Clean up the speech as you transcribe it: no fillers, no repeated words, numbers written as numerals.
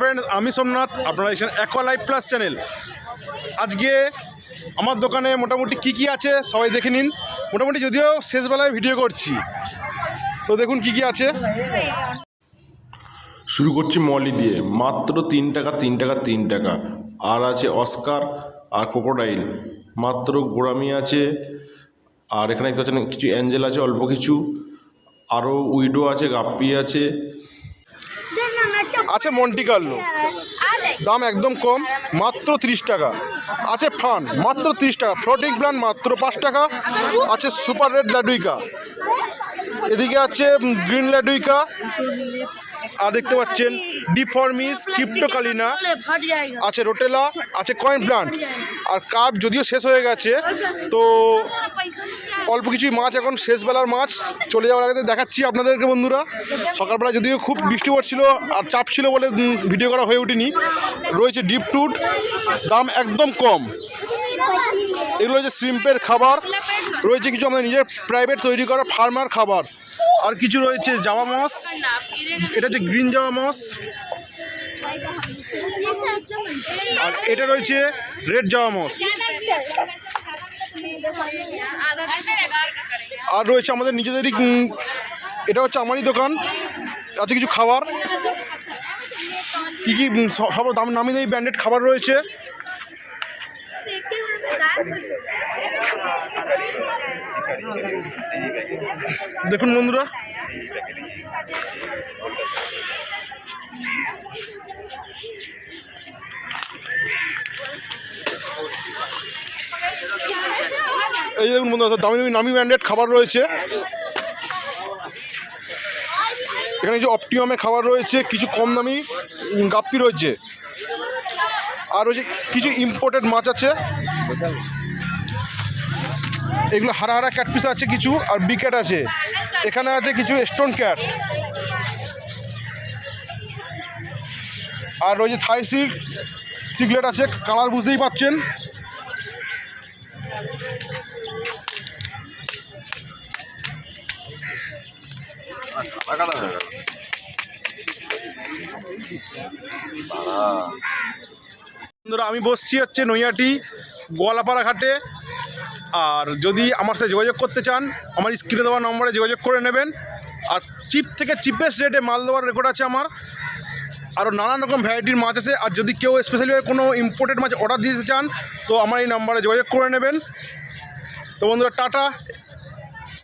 Friend, আমি সোমনাথ, আপনারা দেখছেন অ্যাকোয়া লাইফ প্লাস চ্যানেল। আজকে আমার দোকানে মোটামুটি কি আছে সবাই দেখে নিন। মোটামুটি যদিও শেষবেলায় ভিডিও করছি, তো দেখুন কি আছে। শুরু করছি মলি দিয়ে, মাত্র 3 টাকা 3 টাকা 3 টাকা। আর আছে অস্কার আর ক্রোকোডাইল, মাত্র গোড়ামি আছে। আর এখানে দেখতে পাচ্ছেন কিছু অ্যাঞ্জেল আছে, অল্প কিছু। আরও উইডো আছে, গাপ্পি আছে, আছে মন্টি কার্লো, দাম একদম কম, মাত্র 30 টাকা। আছে ফান, মাত্র 30 টাকা। ফ্লোটিং প্ল্যান মাত্র 5 টাকা। আছে সুপার রেড ল্যাডুইকা, এদিকে আছে গ্রিন ল্যাডুইকা, আর দেখতে পাচ্ছেন ডিফর্মিস, ক্রিপ্টোকালিনা, আছে রোটেলা, আছে কয়েন প্লান্ট। আর কার্ড যদিও শেষ হয়ে গেছে, তো অল্প কিছুই মাছ এখন শেষবেলার মাছ চলে যাওয়ার আগে দেখাচ্ছি আপনাদেরকে বন্ধুরা। সকালবেলা যদিও খুব বৃষ্টি পড়ছিল আর চাপ ছিল বলে ভিডিও করা হয়ে ওঠেনি। রয়েছে ডিপ টুট, দাম একদম কম। এগুলো হচ্ছে শ্রিম্পের খাবার। রয়েছে কিছু আমাদের নিজের প্রাইভেট তৈরি করা ফার্মার খাবার। আর কিছু রয়েছে জাওয়া মাছ, এটা হচ্ছে গ্রিন জাওয়া মাছ। আর এটা রয়েছে রেড জাওয়া মাছ। আর রয়েছে আমাদের নিজেদেরই, এটা হচ্ছে আমারই দোকান। আছে কিছু খাবার, কী সব দাম নামি দামি ব্র্যান্ডেড খাবার রয়েছে। দেখুন বন্ধুরা, এই দেখুন বন্ধুরা, দামি দামি নামি ব্র্যান্ডেড খাবার রয়েছে। এখানে কিছু অপটিমামে খাবার রয়েছে, কিছু কম দামি গাপ্পি রয়েছে। আর রয়েছে কিছু ইম্পোর্টেড মাছ আছে, এগুলো হারা হারা ক্যাটপিস আছে কিছু, আর বিকেট আছে। এখানে আছে কিছু স্টোন ক্যাট। আর রয়েছে থাই সিগলেট আছে, কালার বুঝতেই পাচ্ছেন। বন্ধুরা, আমি বসছি হচ্ছে নৈহাটি গোয়ালাপাড়া ঘাটে। আর যদি আমার সাথে যোগাযোগ করতে চান, আমার স্ক্রিনে দেওয়া নম্বরে যোগাযোগ করে নেবেন। আর চিপ থেকে চিপেস্ট রেটে মাল দেওয়ার রেকর্ড আছে আমার। আরও নানান রকম ভ্যারাইটির মাছ আছে। আর যদি কেউ স্পেশালি কোনো ইম্পোর্টেড মাছ অর্ডার দিতে চান, তো আমার এই নাম্বারে যোগাযোগ করে নেবেন। তো বন্ধুরা, টাটা।